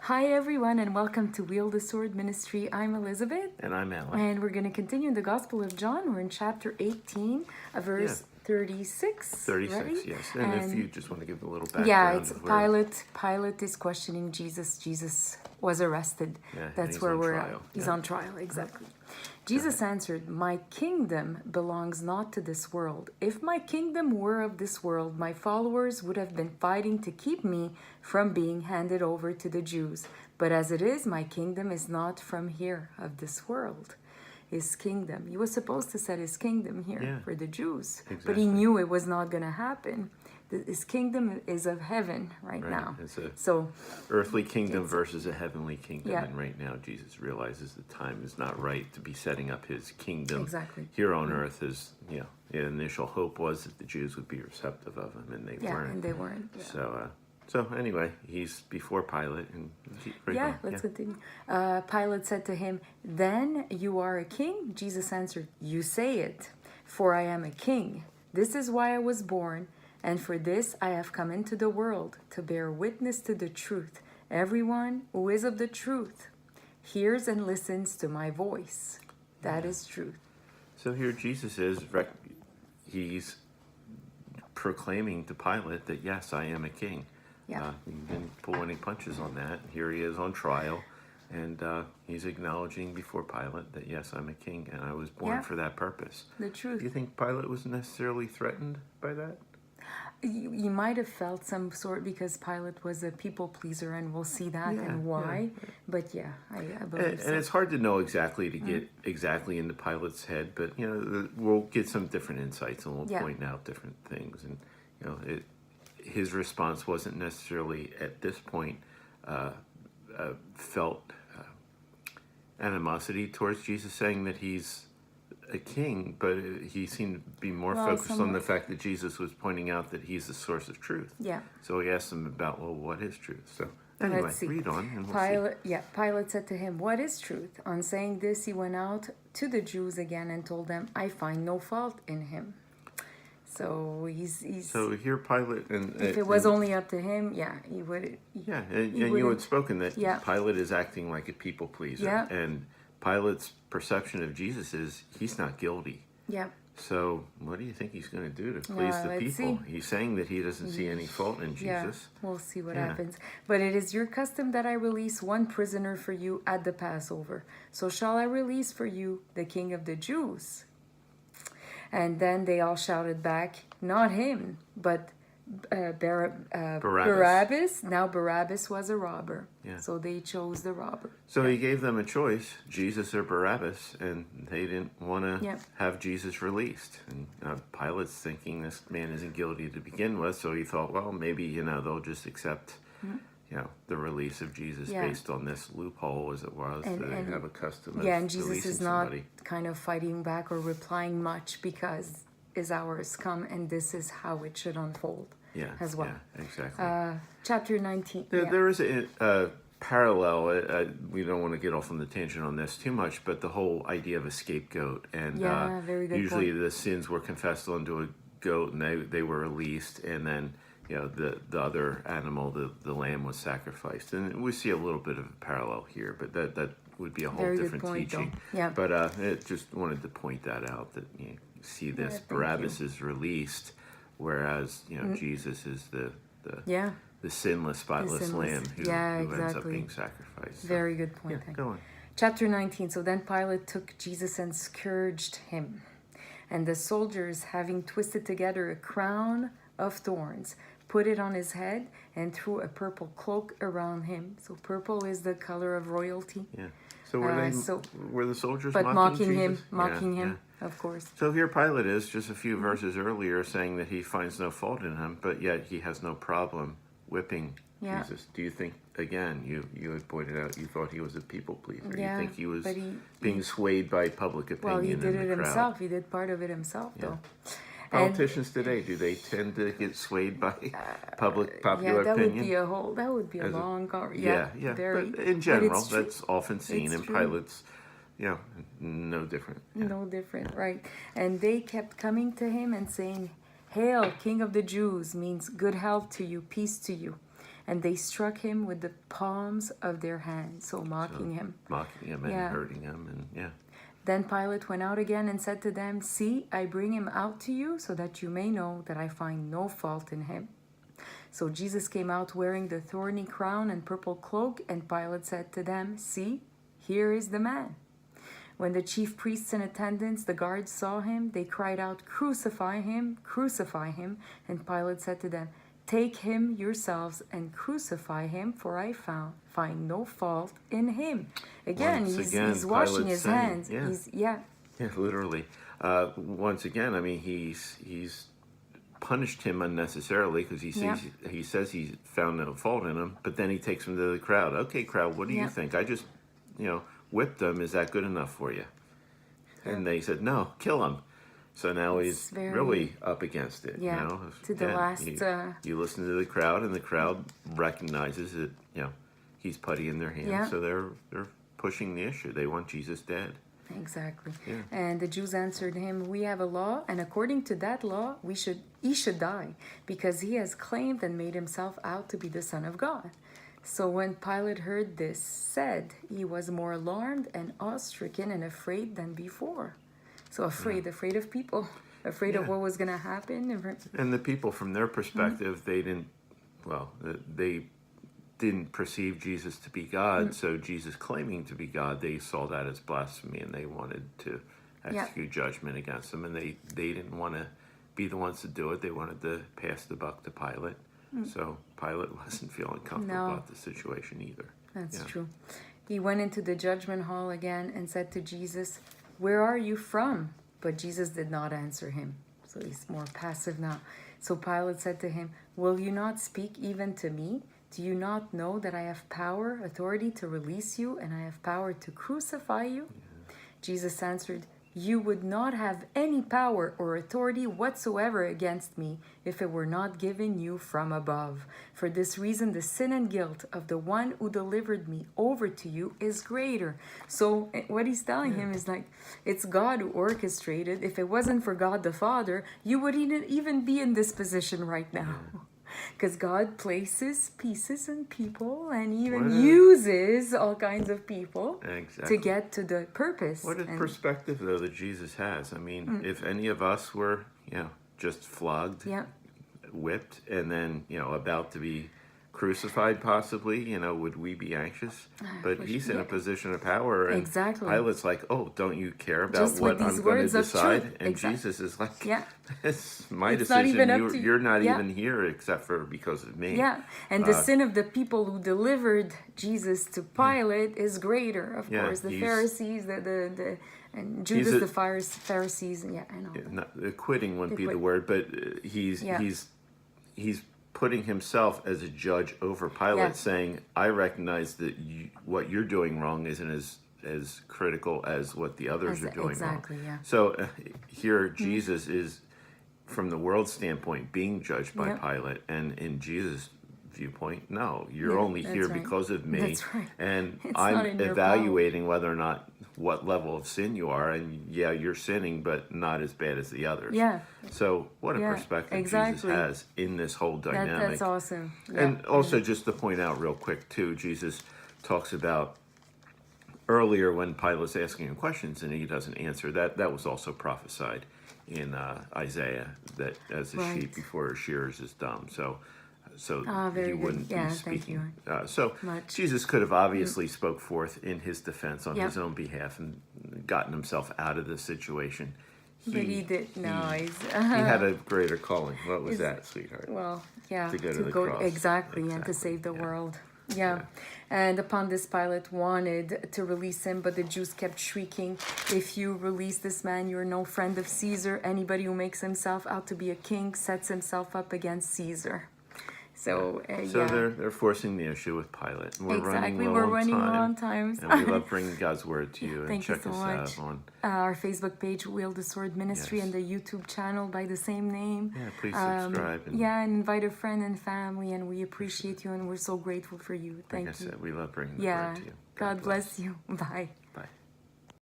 Hi everyone and welcome to Wield the Sword Ministry. I'm Elizabeth. And I'm Alan. And we're going to continue in the Gospel of John. We're in chapter 18, verse 36. 36, right? yes. And if you just want to give a little background. Yeah, it's of where, Pilate is questioning Jesus. Jesus was arrested. Yeah, That's he's where on we're trial. at. He's Yeah. on trial, exactly. Jesus answered, "My kingdom belongs not to this world. If my kingdom were of this world, my followers would have been fighting to keep me from being handed over to the Jews. But as it is, my kingdom is not from here, of this world." His kingdom. He was supposed to set his kingdom here for the Jews. But he Exactly. knew it was not going to happen. His kingdom is of heaven right now. It's a So earthly kingdom versus a heavenly kingdom. Yeah. And right now, Jesus realizes the time is not right to be setting up his kingdom Exactly. here on earth. Is the initial hope was that the Jews would be receptive of him, and they weren't. and they weren't. Yeah. So anyway, he's before Pilate, and Let's continue. Pilate said to him, "Then you are a king?" Jesus answered, "You say it, for I am a king. This is why I was born, and for this I have come into the world, to bear witness to the truth. Everyone who is of the truth hears and listens to my voice." That is truth. So here Jesus he's proclaiming to Pilate that yes, I am a king. Yeah. He didn't pull any punches on that. Here he is on trial, and he's acknowledging before Pilate that yes, I'm a king, and I was born for that purpose. The Do truth. you think Pilate was necessarily threatened by that? You might have felt some sort, because Pilate was a people pleaser, and we'll see that and why. But yeah, I believe so. And it's hard to know exactly to get exactly into Pilate's head, but we'll get some different insights, and we'll point out different things, and his response wasn't necessarily at this point felt animosity towards Jesus, saying that he's a king, but he seemed to be more focused on the fact that Jesus was pointing out that he's the source of truth. Yeah. So he asked him about, well, what is truth? So anyway, Let's see. read on, and we'll see. Pilate said to him, "What is truth?" On saying this, he went out to the Jews again and told them, "I find no fault in him." So he's So here Pilate, and if it was only up to him, he would. and you had spoken that Pilate is acting like a people pleaser, Yeah. and Pilate's perception of Jesus is he's not guilty. Yeah. So what do you think he's going to do to please the let's people? see. He's saying that he doesn't see any fault in Jesus. We'll see what happens. "But it is your custom that I release one prisoner for you at the Passover. So shall I release for you the King of the Jews?" And then they all shouted back, "Not him, but Barabbas." Now Barabbas was a robber. Yeah. So they chose the robber. So he gave them a choice, Jesus or Barabbas, and they didn't want to Yeah. have Jesus released. And Pilate's thinking this man isn't guilty to begin with, so he thought, well, maybe they'll just accept the release of Jesus based on this loophole, as it was. And they have a custom of and Jesus releasing is not somebody. kind of fighting back or replying much, because his hour has come, and this is how it should unfold as well. Yeah, exactly. Chapter 19. There is a parallel. We don't want to get off on the tangent on this too much, but the whole idea of a scapegoat, and very good usually point. the sins were confessed onto a goat, and they were released, and then the other animal, the lamb, was sacrificed, and we see a little bit of a parallel here, but that would be a whole Very good different point, teaching. though. Yeah. But it just wanted to point that out, that you see this thank Barabbas is released, whereas Jesus is the sinless, spotless lamb who ends up being sacrificed. So, Very good point. go on. Chapter 19. So then Pilate took Jesus and scourged him. And the soldiers, having twisted together a crown of thorns, put it on his head and threw a purple cloak around him. So purple is the color of royalty. Yeah. So were the soldiers But mocking him, Jesus? of course. So here Pilate is, just a few verses earlier, saying that he finds no fault in him, but yet he has no problem whipping Jesus. Do you think, again, you had pointed out, you thought he was a people pleaser. Yeah, you think he was but being swayed by public opinion? Well, he did in it the crowd? himself. He did part of it himself, though. Politicians today, do they tend to get swayed by popular that opinion? That would be a long Very, but in general, that's often seen, and Pilate's, no different. No different, right? And they kept coming to him and saying, "Hail, King of the Jews," means good health to you, peace to you. and they struck him with the palms of their hands, so mocking him. Mocking him and Yeah. hurting him, and yeah. Then Pilate went out again and said to them, "See, I bring him out to you so that you may know that I find no fault in him." So Jesus came out wearing the thorny crown and purple cloak, and Pilate said to them, "See, here is the man." When the chief priests and attendants, the guards, saw him, they cried out, "Crucify him, crucify him." And Pilate said to them, "Take him yourselves and crucify him, for I find no fault in him." Again, Once he's, again, he's washing Pilate's his saying, hands. yeah. Yeah. Yeah, literally. Once again, I mean, he's punished him unnecessarily because he says he found no fault in him, but then he takes him to the crowd. Okay, crowd, what do you think? I just, whipped them. Is that good enough for you? And they said, no, kill him. So now he's really up against it. Yeah, to the last... You listen to the crowd, and the crowd recognizes that, he's putty in their hands. So they're pushing the issue. They want Jesus dead. Exactly. Yeah. And the Jews answered him, "We have a law, and according to that law, he should die, because he has claimed and made himself out to be the Son of God." So when Pilate heard this said, he was more alarmed and awe-stricken and afraid than before. So afraid of people, afraid of what was going to happen. And the people, from their perspective, they didn't perceive Jesus to be God, so Jesus claiming to be God, they saw that as blasphemy, and they wanted to execute judgment against him, and they didn't want to be the ones to do it. They wanted to pass the buck to Pilate. So Pilate wasn't feeling comfortable about the situation either. That's true. He went into the judgment hall again and said to Jesus, "Where are you from?" But Jesus did not answer him. So he's more passive now. So Pilate said to him, "Will you not speak even to me? Do you not know that I have power, authority to release you, and I have power to crucify you?" Jesus answered, "You would not have any power or authority whatsoever against me if it were not given you from above. For this reason, the sin and guilt of the one who delivered me over to you is greater." So what he's telling him is like, it's God who orchestrated. If it wasn't for God the Father, you wouldn't even be in this position right now. Because God places pieces in people and even uses all kinds of people to get to the purpose. What a perspective, though, that Jesus has. I mean, if any of us were, just flogged, whipped, and then, about to be crucified, possibly, would we be anxious? But he's in a position of power, and Pilate's like, "Oh, don't you care about just what I'm going to decide?" And Jesus is like, "It's my decision. You're not even here except for because of me." Yeah, and the sin of the people who delivered Jesus to Pilate is greater, of course. The Pharisees, and Judas, the Pharisees, I know. Acquitting wouldn't be the word, but he's putting himself as a judge over Pilate, saying, "I recognize that what you're doing wrong isn't as critical as what the others are doing wrong." So here Jesus is, from the world standpoint, being judged by Pilate, and in Jesus' viewpoint, no, you're only here because of me, and I'm evaluating whether or not what level of sin you are, and you're sinning, but not as bad as the others. So what a perspective Jesus has in this whole dynamic. That's awesome. And also, just to point out real quick too, Jesus talks about earlier when Pilate's asking him questions and he doesn't answer. That was also prophesied in Isaiah, that as a sheep before her shearers is dumb. So he wouldn't be speaking. So Jesus could have obviously spoke forth in his defense on his own behalf and gotten himself out of the situation. But he did. No, he had a greater calling. What was that, sweetheart? Well, to go to the cross. Exactly, and to save the world. And upon this, Pilate wanted to release him, but the Jews kept shrieking, "If you release this man, you're no friend of Caesar. Anybody who makes himself out to be a king sets himself up against Caesar." So they're forcing the issue with Pilate. We're running low on time. And we love bringing God's word to you. And check us out on our Facebook page, Wield the Sword Ministry, and the YouTube channel by the same name. Yeah, please subscribe. And invite a friend and family, and we appreciate you, and we're so grateful for you. Thank you. Like I said, we love bringing the word to you. God bless you. Bye.